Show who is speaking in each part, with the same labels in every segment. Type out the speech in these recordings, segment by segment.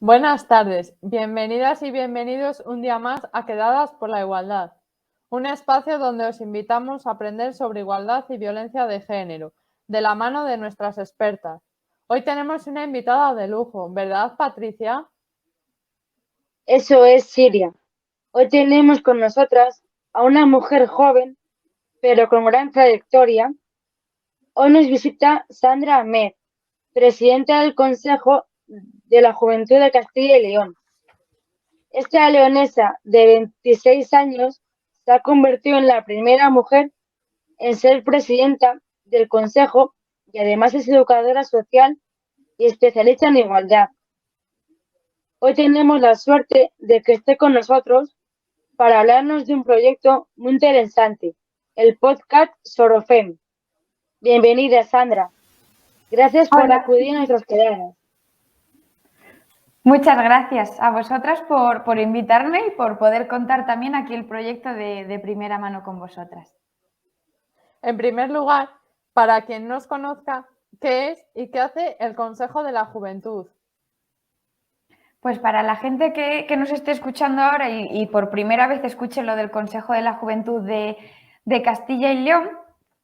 Speaker 1: Buenas tardes, bienvenidas y bienvenidos un día más a Quedadas por la Igualdad, un espacio donde os invitamos a aprender sobre igualdad y violencia de género, de la mano de nuestras expertas. Hoy tenemos una invitada de lujo, ¿verdad, Patricia?
Speaker 2: Eso es Siria. Hoy tenemos con nosotras a una mujer joven, pero con gran trayectoria. Hoy nos visita Sandra Ahmed, presidenta del Consejo de la Juventud de Castilla y León. Esta leonesa de 26 años se ha convertido en la primera mujer en ser presidenta del Consejo y además es educadora social y especialista en igualdad. Hoy tenemos la suerte de que esté con nosotros para hablarnos de un proyecto muy interesante, el podcast Sorofem. Bienvenida, Sandra. Gracias por
Speaker 3: Hola,
Speaker 2: acudir a nuestras quedadas.
Speaker 3: muchas gracias a vosotras por invitarme y por poder contar también aquí el proyecto de primera mano con vosotras.
Speaker 1: En primer lugar, para quien no os conozca, ¿qué es y qué hace el Consejo de la Juventud?
Speaker 3: Pues para la gente que nos esté escuchando ahora y por primera vez escuche lo del Consejo de la Juventud de Castilla y León,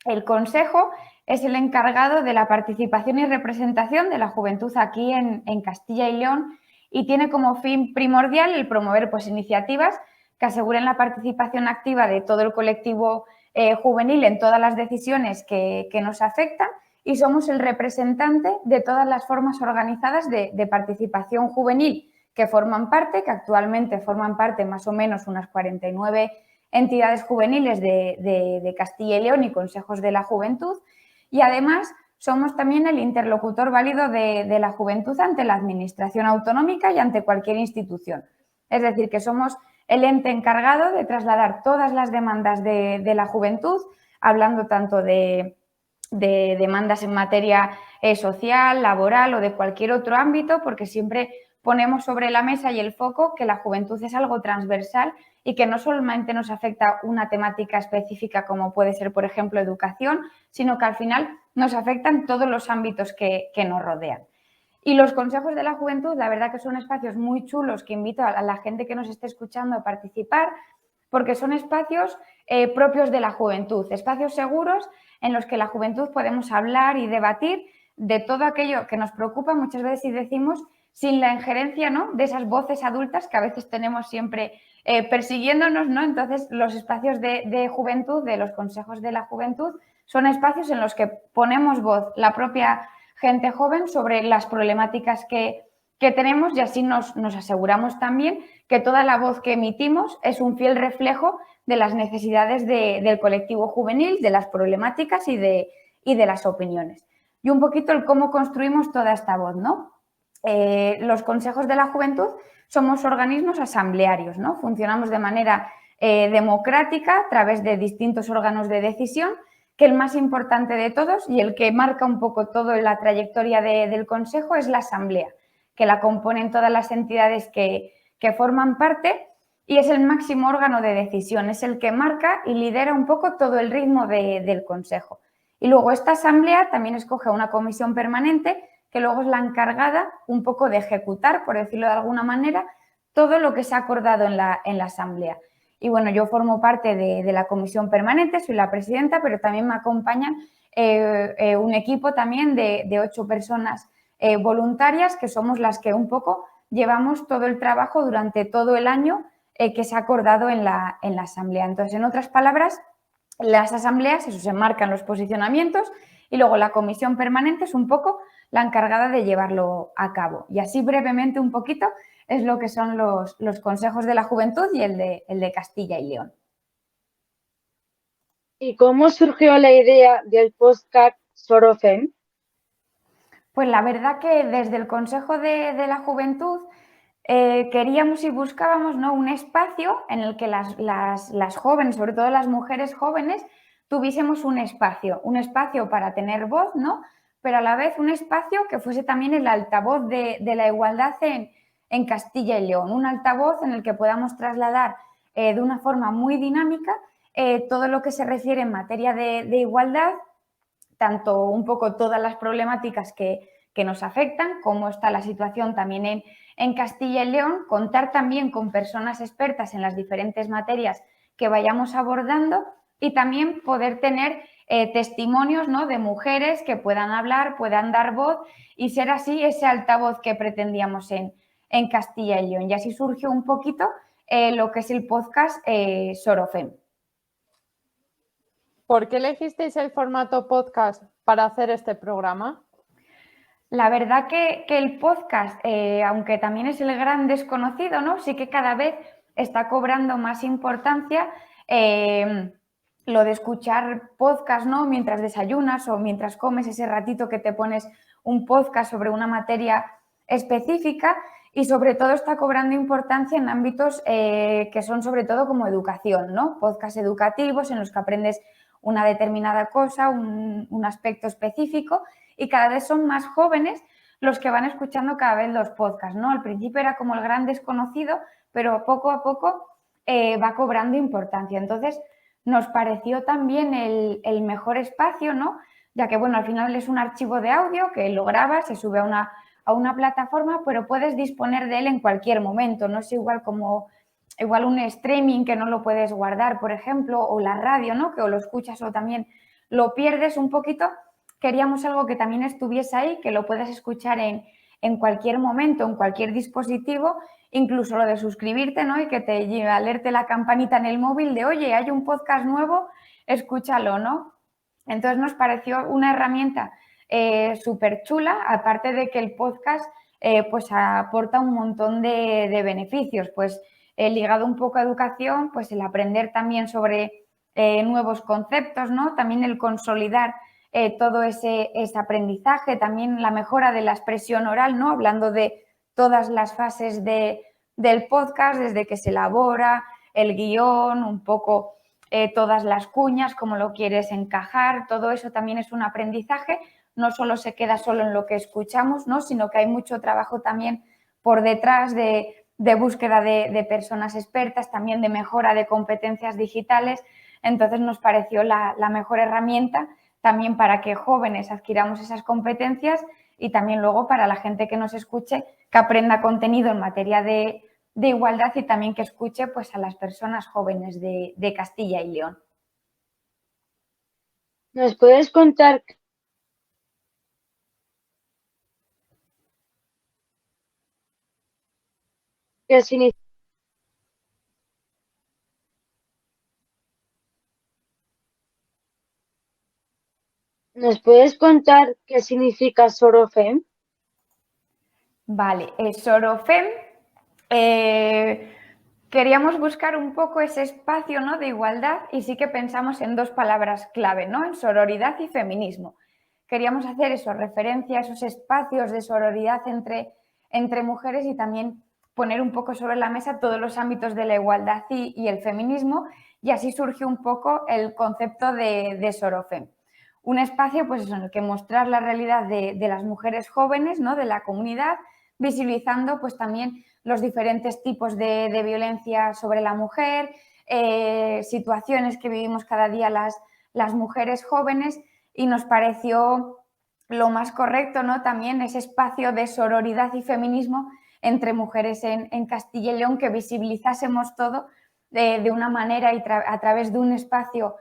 Speaker 3: el Consejo es el encargado de la participación y representación de la juventud aquí en Castilla y León y tiene como fin primordial el promover iniciativas que aseguren la participación activa de todo el colectivo juvenil en todas las decisiones que nos afectan y somos el representante de todas las formas organizadas de participación juvenil que forman parte, que actualmente forman parte más o menos unas 49 entidades juveniles de Castilla y León y consejos de la juventud, y además somos también el interlocutor válido de la juventud ante la administración autonómica y ante cualquier institución. Es decir, que somos el ente encargado de trasladar todas las demandas de la juventud, hablando tanto de demandas en materia social, laboral o de cualquier otro ámbito, porque siempre ponemos sobre la mesa y el foco que la juventud es algo transversal y que no solamente nos afecta una temática específica como puede ser, por ejemplo, educación, sino que al final nos afectan todos los ámbitos que nos rodean. Y los consejos de la juventud, la verdad que son espacios muy chulos que invito a la gente que nos esté escuchando a participar, porque son espacios propios de la juventud, espacios seguros en los que la juventud podemos hablar y debatir de todo aquello que nos preocupa muchas veces y decimos sin la injerencia, ¿no?, de esas voces adultas que a veces tenemos siempre persiguiéndonos, ¿no? Entonces, los espacios de juventud, de los consejos de la juventud, son espacios en los que ponemos voz la propia gente joven sobre las problemáticas que tenemos y así nos aseguramos también que toda la voz que emitimos es un fiel reflejo de las necesidades del colectivo juvenil, de las problemáticas y de las opiniones. Y un poquito el cómo construimos toda esta voz, ¿no? Los consejos de la juventud somos organismos asamblearios, ¿no? Funcionamos de manera democrática a través de distintos órganos de decisión, que el más importante de todos y el que marca un poco toda la trayectoria del Consejo es la Asamblea, que la componen todas las entidades que forman parte y es el máximo órgano de decisión, es el que marca y lidera un poco todo el ritmo del Consejo. Y luego esta Asamblea también escoge una comisión permanente que luego es la encargada un poco de ejecutar, por decirlo de alguna manera, todo lo que se ha acordado en la Asamblea. Y bueno, yo formo parte de la comisión permanente, soy la presidenta, pero también me acompañan un equipo también de 8 personas voluntarias que somos las que un poco llevamos todo el trabajo durante todo el año que se ha acordado en la Asamblea. Entonces, en otras palabras, las asambleas, eso se marcan los posicionamientos y luego la comisión permanente es un poco la encargada de llevarlo a cabo. Y así brevemente un poquito es lo que son los consejos de la juventud y el de Castilla y León.
Speaker 2: ¿Y cómo surgió la idea del podcast Sorofem?
Speaker 3: Pues la verdad que desde el Consejo de la Juventud queríamos y buscábamos, ¿no?, un espacio en el que las jóvenes, sobre todo las mujeres jóvenes, tuviésemos un espacio para tener voz, ¿no?, pero a la vez un espacio que fuese también el altavoz de la igualdad en Castilla y León, un altavoz en el que podamos trasladar de una forma muy dinámica todo lo que se refiere en materia de igualdad, tanto un poco todas las problemáticas que que nos afectan, cómo está la situación también en Castilla y León, contar también con personas expertas en las diferentes materias que vayamos abordando y también poder tener testimonios, ¿no?, de mujeres que puedan hablar, puedan dar voz y ser así ese altavoz que pretendíamos en Castilla y León. Y así surgió un poquito lo que es el podcast Sorofem.
Speaker 1: ¿Por qué elegisteis el formato podcast para hacer este programa?
Speaker 3: La verdad que el podcast, aunque también es el gran desconocido, ¿no?, sí que cada vez está cobrando más importancia lo de escuchar podcast, ¿no?, mientras desayunas o mientras comes, ese ratito que te pones un podcast sobre una materia específica, y sobre todo está cobrando importancia en ámbitos que son sobre todo como educación, ¿no?, podcast educativos en los que aprendes una determinada cosa, un aspecto específico, y cada vez son más jóvenes los que van escuchando cada vez los podcasts, ¿no? Al principio era como el gran desconocido, pero poco a poco va cobrando importancia. Entonces, nos pareció también el mejor espacio, ¿no?, ya que, bueno, al final es un archivo de audio que lo grabas, se sube a una plataforma, pero puedes disponer de él en cualquier momento. No es igual un streaming que no lo puedes guardar, por ejemplo, o la radio, ¿no?, que o lo escuchas o también lo pierdes un poquito. Queríamos algo que también estuviese ahí, que lo puedas escuchar en cualquier momento, en cualquier dispositivo, incluso lo de suscribirte, ¿no?, y que te alerte la campanita en el móvil de, oye, hay un podcast nuevo, escúchalo, ¿no? Entonces nos pareció una herramienta súper chula, aparte de que el podcast pues aporta un montón de beneficios, pues ligado un poco a educación, pues el aprender también sobre nuevos conceptos, ¿no?, también el consolidar todo ese aprendizaje, también la mejora de la expresión oral, ¿no?, hablando de todas las fases del podcast, desde que se elabora, el guión, un poco todas las cuñas, cómo lo quieres encajar, todo eso también es un aprendizaje, no solo se queda solo en lo que escuchamos, ¿no?, sino que hay mucho trabajo también por detrás de búsqueda de personas expertas, también de mejora de competencias digitales. Entonces nos pareció la mejor herramienta también para que jóvenes adquiramos esas competencias y también luego para la gente que nos escuche, que aprenda contenido en materia de igualdad y también que escuche pues a las personas jóvenes de Castilla y León.
Speaker 2: ¿Nos puedes contar qué significa? ¿Nos puedes contar qué significa Sorofem?
Speaker 3: Vale, Sorofem, queríamos buscar un poco ese espacio, ¿no?, de igualdad, y sí que pensamos en dos palabras clave, ¿no?, en sororidad y feminismo. Queríamos hacer eso, referencia a esos espacios de sororidad entre mujeres y también poner un poco sobre la mesa todos los ámbitos de la igualdad y el feminismo, y así surgió un poco el concepto de Sorofem. Un espacio pues eso, en el que mostrar la realidad de las mujeres jóvenes, ¿no?, de la comunidad, visibilizando pues también los diferentes tipos de violencia sobre la mujer, situaciones que vivimos cada día las mujeres jóvenes, y nos pareció lo más correcto, ¿no?, también ese espacio de sororidad y feminismo entre mujeres en Castilla y León, que visibilizásemos todo de una manera y a través de un espacio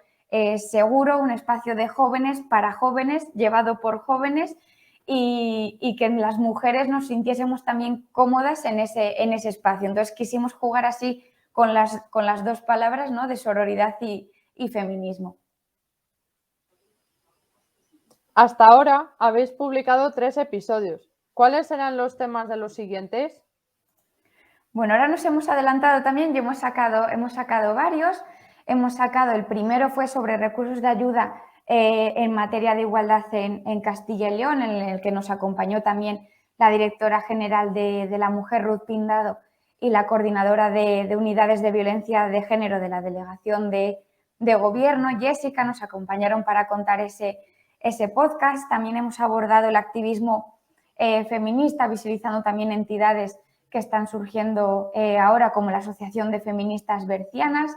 Speaker 3: seguro, un espacio de jóvenes para jóvenes, llevado por jóvenes, y que las mujeres nos sintiésemos también cómodas en ese espacio. Entonces quisimos jugar así con las dos palabras, ¿no?, de sororidad y feminismo.
Speaker 1: Hasta ahora habéis publicado 3 episodios. ¿Cuáles serán los temas de los siguientes?
Speaker 3: Bueno, ahora nos hemos adelantado también y hemos sacado varios. El primero fue sobre recursos de ayuda en materia de igualdad en Castilla y León, en el que nos acompañó también la directora general de la Mujer, Ruth Pindado, y la coordinadora de unidades de violencia de género de la delegación de gobierno, Jessica, nos acompañaron para contar ese podcast. También hemos abordado el activismo feminista, visibilizando también entidades que están surgiendo ahora, como la Asociación de Feministas Bercianas.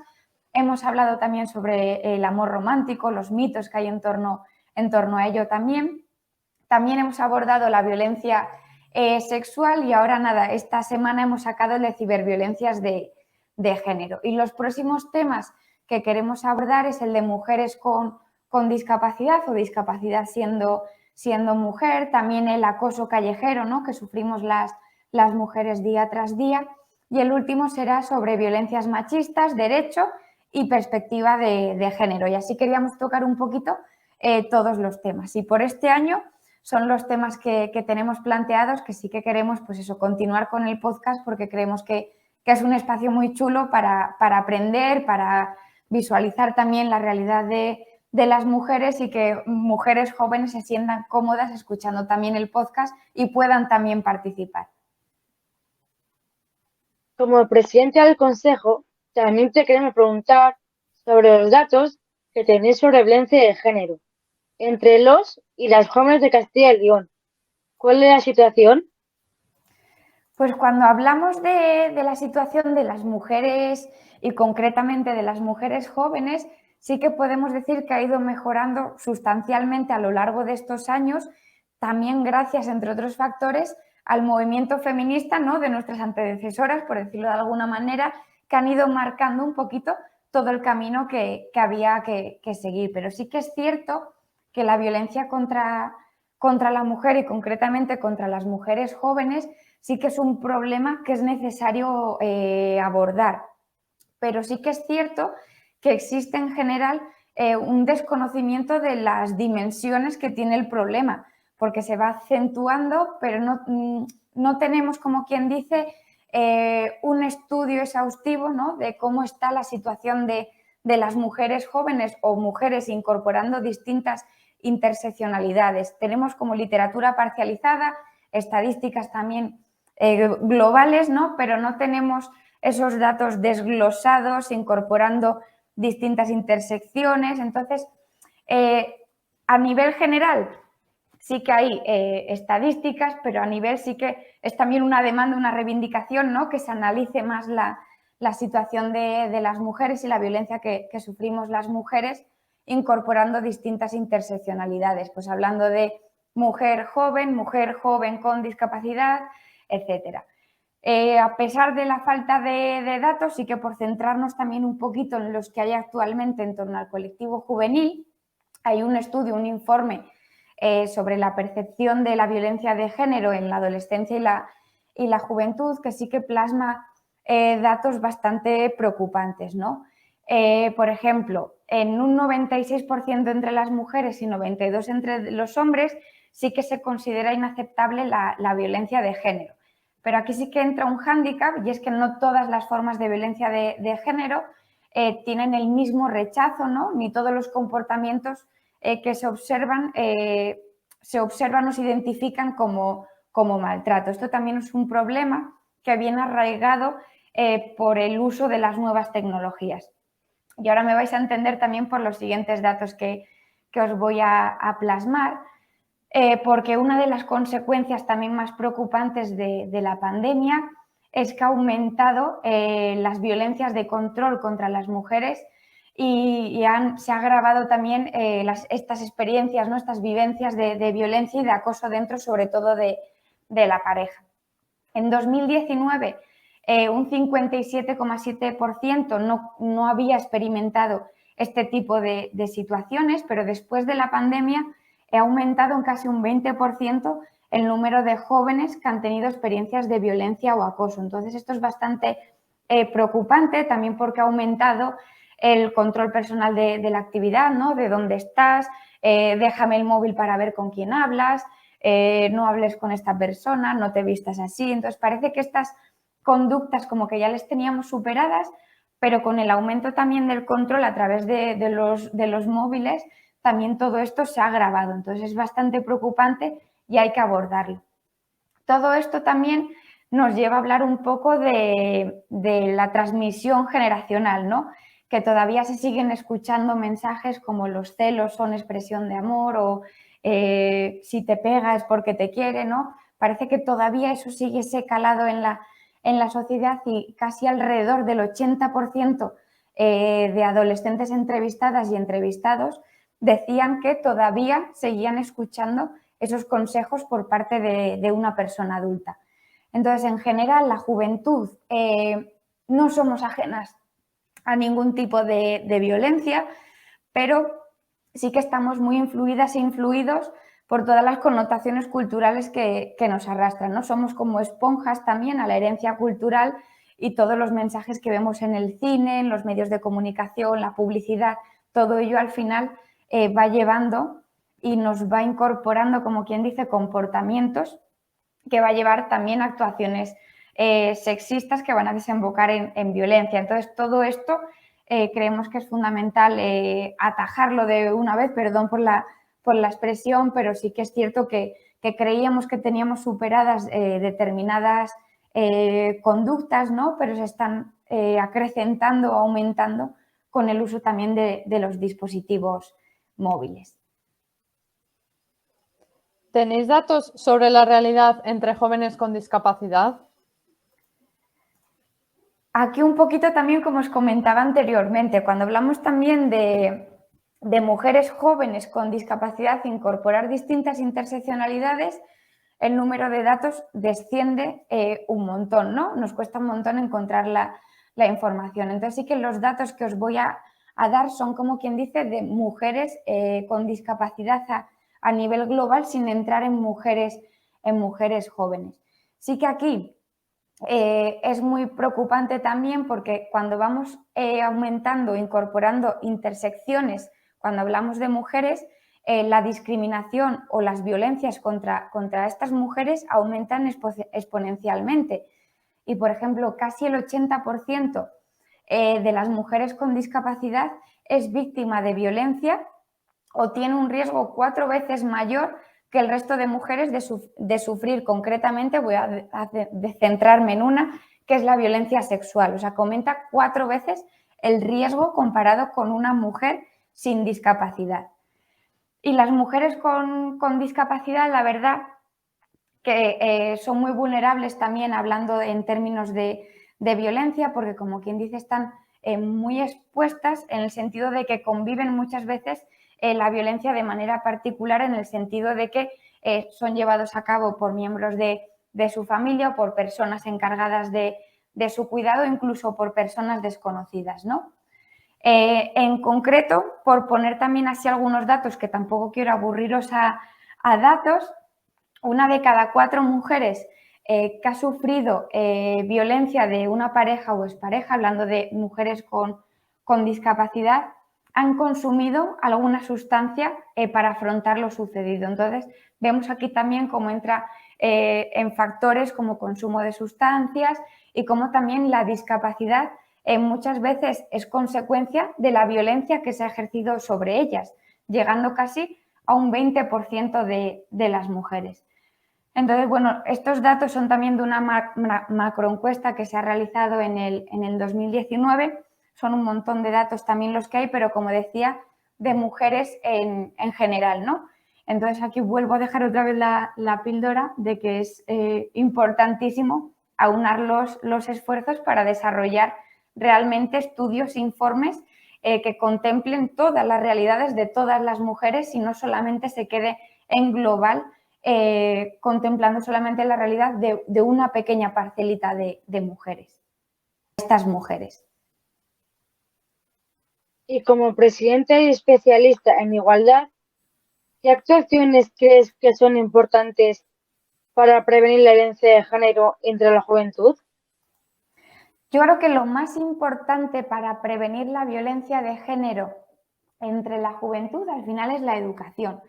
Speaker 3: Hemos hablado también sobre el amor romántico, los mitos que hay en torno a ello también También hemos abordado la violencia sexual y ahora nada, esta semana hemos sacado el de ciberviolencias de género. Y los próximos temas que queremos abordar es el de mujeres con discapacidad o discapacidad siendo mujer, también el acoso callejero, ¿no?, que sufrimos las mujeres día tras día, y el último será sobre violencias machistas, derecho y perspectiva de género. Y así queríamos tocar un poquito todos los temas. Y por este año son los temas que tenemos planteados, que sí que queremos, pues eso, continuar con el podcast porque creemos que es un espacio muy chulo para aprender, para visualizar también la realidad de las mujeres y que mujeres jóvenes se sientan cómodas escuchando también el podcast y puedan también participar.
Speaker 2: Como presidenta del Consejo, también te queremos preguntar sobre los datos que tenéis sobre violencia de género entre los y las jóvenes de Castilla y León. ¿Cuál es la situación?
Speaker 3: Pues cuando hablamos de la situación de las mujeres y concretamente de las mujeres jóvenes, sí que podemos decir que ha ido mejorando sustancialmente a lo largo de estos años, también gracias, entre otros factores, al movimiento feminista, ¿no?, de nuestras antecesoras, por decirlo de alguna manera, que han ido marcando un poquito todo el camino que había que seguir. Pero sí que es cierto que la violencia contra la mujer y concretamente contra las mujeres jóvenes sí que es un problema que es necesario abordar. Pero sí que es cierto que existe en general un desconocimiento de las dimensiones que tiene el problema, porque se va acentuando, pero no tenemos, como quien dice, un estudio exhaustivo, ¿no?, de cómo está la situación de las mujeres jóvenes o mujeres incorporando distintas interseccionalidades. Tenemos como literatura parcializada, estadísticas también globales, ¿no?, pero no tenemos esos datos desglosados, incorporando distintas intersecciones. Entonces, a nivel general sí que hay estadísticas, pero a nivel sí que es también una demanda, una reivindicación, ¿no?, que se analice más la situación de las mujeres y la violencia que sufrimos las mujeres, incorporando distintas interseccionalidades, pues hablando de mujer joven con discapacidad, etcétera. A pesar de la falta de datos, sí que por centrarnos también un poquito en los que hay actualmente en torno al colectivo juvenil, hay un estudio, un informe sobre la percepción de la violencia de género en la adolescencia y la juventud, que sí que plasma datos bastante preocupantes, ¿no? Por ejemplo, en un 96% entre las mujeres y 92% entre los hombres sí que se considera inaceptable la violencia de género. Pero aquí sí que entra un hándicap y es que no todas las formas de violencia de género tienen el mismo rechazo, ¿no?, ni todos los comportamientos que se observan o se identifican como maltrato. Esto también es un problema que viene arraigado por el uso de las nuevas tecnologías. Y ahora me vais a entender también por los siguientes datos que os voy a plasmar, porque una de las consecuencias también más preocupantes de la pandemia es que ha aumentado las violencias de control contra las mujeres y se ha agravado también estas experiencias, ¿no?, estas vivencias de violencia y de acoso dentro, sobre todo de la pareja. En 2019, un 57,7% no había experimentado este tipo de situaciones, pero después de la pandemia ha aumentado en casi un 20% el número de jóvenes que han tenido experiencias de violencia o acoso. Entonces, esto es bastante preocupante también porque ha aumentado el control personal de la actividad, ¿no?, de dónde estás, déjame el móvil para ver con quién hablas, no hables con esta persona, no te vistas así. Entonces, parece que estas conductas como que ya les teníamos superadas, pero con el aumento también del control a través de los móviles, también todo esto se ha agravado. Entonces, es bastante preocupante y hay que abordarlo. Todo esto también nos lleva a hablar un poco de la transmisión generacional, ¿no?, que todavía se siguen escuchando mensajes como los celos son expresión de amor o si te pega es porque te quiere, ¿no? Parece que todavía eso sigue ese calado en la sociedad y casi alrededor del 80% de adolescentes entrevistadas y entrevistados decían que todavía seguían escuchando esos consejos por parte de una persona adulta. Entonces, en general, la juventud no somos ajenas a ningún tipo de violencia, pero sí que estamos muy influidas e influidos por todas las connotaciones culturales que nos arrastran, ¿no? Somos como esponjas también a la herencia cultural y todos los mensajes que vemos en el cine, en los medios de comunicación, la publicidad, todo ello al final va llevando y nos va incorporando, como quien dice, comportamientos que va a llevar también a actuaciones sexistas que van a desembocar en violencia. Entonces, todo esto creemos que es fundamental atajarlo de una vez, perdón por la expresión, pero sí que es cierto que creíamos que teníamos superadas determinadas conductas, ¿no? Pero se están acrecentando o aumentando con el uso también de los dispositivos móviles.
Speaker 1: ¿Tenéis datos sobre la realidad entre jóvenes con discapacidad?
Speaker 3: Aquí un poquito también, como os comentaba anteriormente, cuando hablamos también de mujeres jóvenes con discapacidad, incorporar distintas interseccionalidades, el número de datos desciende un montón, ¿no? Nos cuesta un montón encontrar la información. Entonces sí que los datos que os voy a dar son, como quien dice, de mujeres con discapacidad a nivel global, sin entrar en mujeres jóvenes. Sí que aquí es muy preocupante también porque cuando vamos aumentando, incorporando intersecciones, cuando hablamos de mujeres, la discriminación o las violencias contra estas mujeres aumentan exponencialmente. Y, por ejemplo, casi el 80% de las mujeres con discapacidad es víctima de violencia o tiene un riesgo 4 veces mayor que el resto de mujeres de sufrir concretamente, voy a centrarme en una, que es la violencia sexual. O sea, que aumenta 4 veces el riesgo comparado con una mujer sin discapacidad. Y las mujeres con discapacidad, la verdad, que son muy vulnerables también hablando en términos de violencia, porque como quien dice, están muy expuestas en el sentido de que conviven muchas veces la violencia de manera particular, en el sentido de que son llevados a cabo por miembros de su familia o por personas encargadas de su cuidado, incluso por personas desconocidas, ¿no? En concreto, por poner también así algunos datos, que tampoco quiero aburriros a datos, 1 de cada 4 mujeres que ha sufrido violencia de una pareja o expareja, hablando de mujeres con discapacidad, han consumido alguna sustancia para afrontar lo sucedido. Entonces, vemos aquí también cómo entra en factores como consumo de sustancias y cómo también la discapacidad muchas veces es consecuencia de la violencia que se ha ejercido sobre ellas, llegando casi a un 20% de las mujeres. Entonces, bueno, estos datos son también de una macroencuesta que se ha realizado en el 2019. Son un montón de datos también los que hay, pero como decía, de mujeres en general, ¿no? Entonces aquí vuelvo a dejar otra vez la píldora de que es importantísimo aunar los esfuerzos para desarrollar realmente estudios e informes que contemplen todas las realidades de todas las mujeres y no solamente se quede en global contemplando solamente la realidad de una pequeña parcelita de mujeres, estas mujeres.
Speaker 2: Y como presidenta y especialista en igualdad, ¿qué actuaciones crees que son importantes para prevenir la violencia de género entre la juventud?
Speaker 3: Yo creo que lo más importante para prevenir la violencia de género entre la juventud al final es la educación,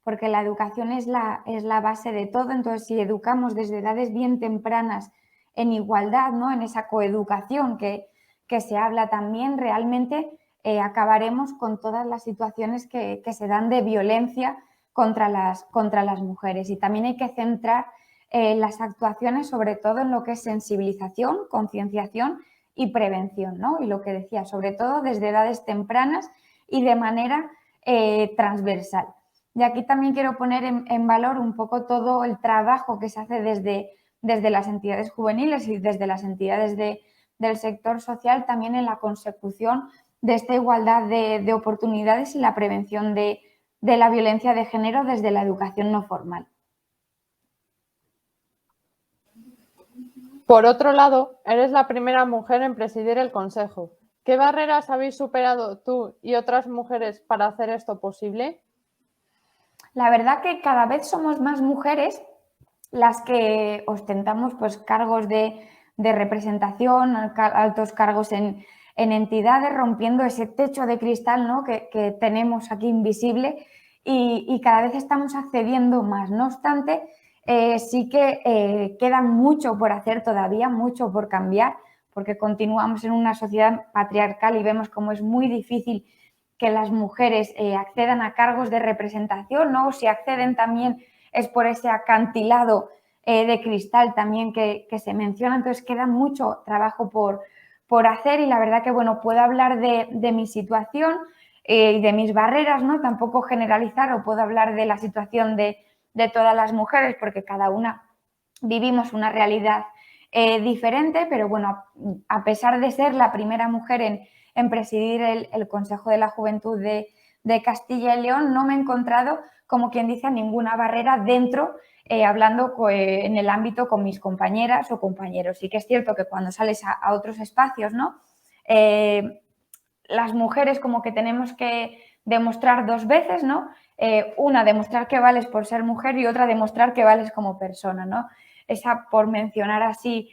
Speaker 3: porque la educación es la base de todo. Entonces, si educamos desde edades bien tempranas en igualdad, ¿no? En esa coeducación que se habla también, realmente acabaremos con todas las situaciones que se dan de violencia contra las mujeres. Y también hay que centrar las actuaciones sobre todo en lo que es sensibilización, concienciación y prevención, ¿no? Y lo que decía, sobre todo desde edades tempranas y de manera transversal. Y aquí también quiero poner en valor un poco todo el trabajo que se hace desde las entidades juveniles y desde las entidades del sector social, también en la consecución de esta igualdad de oportunidades y la prevención de de la violencia de género desde la educación no formal.
Speaker 1: Por otro lado, eres la primera mujer en presidir el Consejo. ¿Qué barreras habéis superado tú y otras mujeres para hacer esto posible?
Speaker 3: La verdad que cada vez somos más mujeres las que ostentamos pues, cargos de representación, altos cargos en entidades, rompiendo ese techo de cristal, ¿no? que tenemos aquí invisible y cada vez estamos accediendo más. No obstante, sí que queda mucho por hacer todavía, mucho por cambiar, porque continuamos en una sociedad patriarcal y vemos cómo es muy difícil que las mujeres accedan a cargos de representación, ¿no? Si acceden también es por ese acantilado de cristal también que se menciona, entonces queda mucho trabajo por hacer y la verdad que, bueno, puedo hablar de mi situación y de mis barreras, ¿no? Tampoco generalizar o puedo hablar de la situación de todas las mujeres porque cada una vivimos una realidad diferente, pero bueno, a pesar de ser la primera mujer en presidir el Consejo de la Juventud de Castilla y León, no me he encontrado, como quien dice, ninguna barrera dentro, hablando en el ámbito con mis compañeras o compañeros. Sí que es cierto que cuando sales a otros espacios, ¿no? Las mujeres como que tenemos que demostrar dos veces, ¿no? Una, demostrar que vales por ser mujer y otra, demostrar que vales como persona, ¿no? Esa, por mencionar así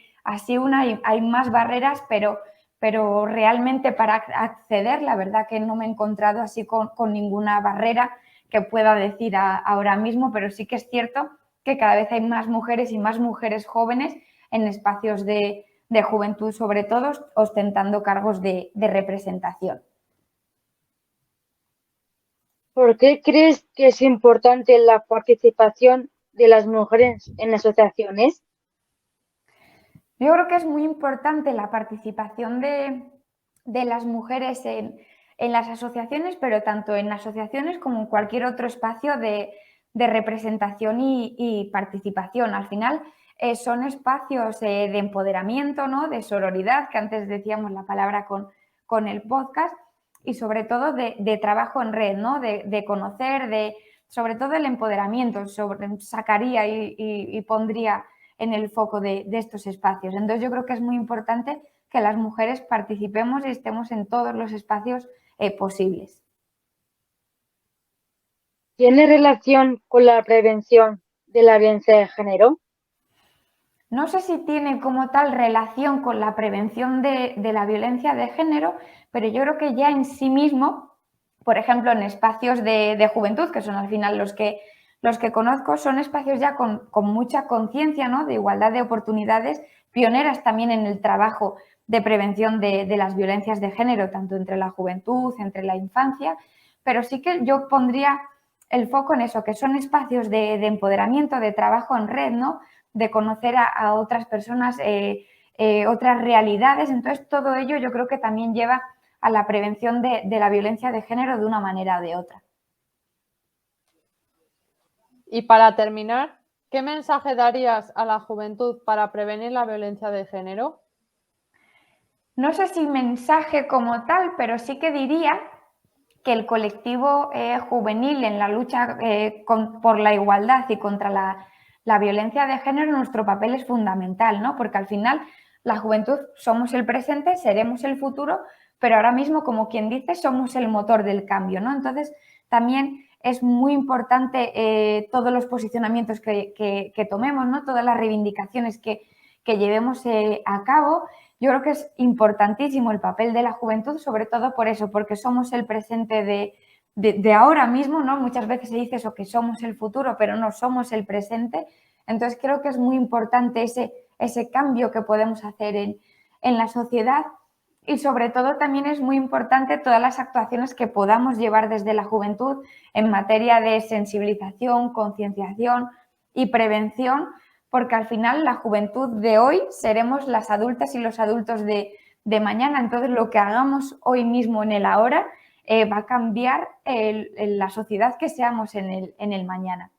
Speaker 3: una, hay más barreras, pero realmente para acceder, la verdad que no me he encontrado así con ninguna barrera que pueda decir ahora mismo, pero sí que es cierto que cada vez hay más mujeres y más mujeres jóvenes en espacios de juventud, sobre todo ostentando cargos de representación.
Speaker 2: ¿Por qué crees que es importante la participación de las mujeres en asociaciones?
Speaker 3: Yo creo que es muy importante la participación de las mujeres en las asociaciones, pero tanto en asociaciones como en cualquier otro espacio de representación y participación. Al final son espacios de empoderamiento, ¿no? De sororidad, que antes decíamos la palabra con el podcast, y sobre todo de trabajo en red, ¿no? De conocer, sobre todo el empoderamiento, sacaría y pondría en el foco de estos espacios. Entonces yo creo que es muy importante que las mujeres participemos y estemos en todos los espacios posibles.
Speaker 2: ¿Tiene relación con la prevención de la violencia de género?
Speaker 3: No sé si tiene como tal relación con la prevención de la violencia de género, pero yo creo que ya en sí mismo, por ejemplo, en espacios de juventud, que son al final los que conozco, son espacios ya con mucha conciencia, ¿no? De igualdad de oportunidades, pioneras también en el trabajo de prevención de las violencias de género, tanto entre la juventud, entre la infancia, pero sí que yo pondría el foco en eso, que son espacios de empoderamiento, de trabajo en red, ¿no? De conocer a otras personas, otras realidades. Entonces, todo ello yo creo que también lleva a la prevención de la violencia de género de una manera o de otra.
Speaker 1: Y para terminar, ¿qué mensaje darías a la juventud para prevenir la violencia de género?
Speaker 3: No sé si mensaje como tal, pero sí que diría que el colectivo juvenil en la lucha por la igualdad y contra la violencia de género, nuestro papel es fundamental, ¿no? Porque al final la juventud somos el presente, seremos el futuro, pero ahora mismo, como quien dice, somos el motor del cambio, ¿no? Entonces, también es muy importante todos los posicionamientos que tomemos, ¿no? Todas las reivindicaciones que llevemos a cabo. Yo creo que es importantísimo el papel de la juventud, sobre todo por eso, porque somos el presente de ahora mismo, ¿no? Muchas veces se dice eso, que somos el futuro, pero no somos el presente. Entonces creo que es muy importante ese cambio que podemos hacer en la sociedad y sobre todo también es muy importante todas las actuaciones que podamos llevar desde la juventud en materia de sensibilización, concienciación y prevención, porque al final la juventud de hoy seremos las adultas y los adultos de mañana. Entonces, lo que hagamos hoy mismo en el ahora va a cambiar la sociedad que seamos en el mañana.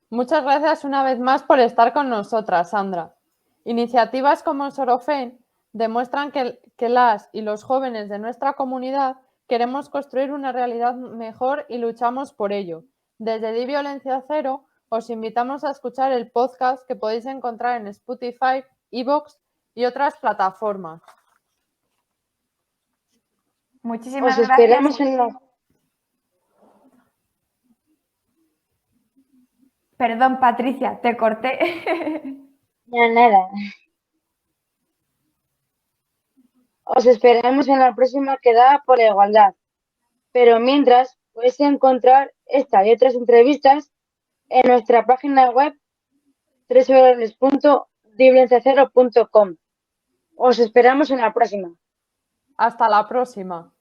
Speaker 1: Muchas gracias una vez más por estar con nosotras, Sandra. Iniciativas como Sorofen demuestran que las y los jóvenes de nuestra comunidad queremos construir una realidad mejor y luchamos por ello. Desde Di Violencia Cero os invitamos a escuchar el podcast que podéis encontrar en Spotify, iVoox y otras plataformas.
Speaker 3: Muchísimas
Speaker 2: Os
Speaker 3: gracias.
Speaker 2: esperamos en la...
Speaker 3: Perdón, Patricia, te corté.
Speaker 2: Nada. Os esperamos en la próxima quedada por la igualdad. Pero mientras, podéis encontrar esta y otras entrevistas en nuestra página web www.diviolenciacero.com. Os esperamos en la próxima.
Speaker 1: Hasta la próxima.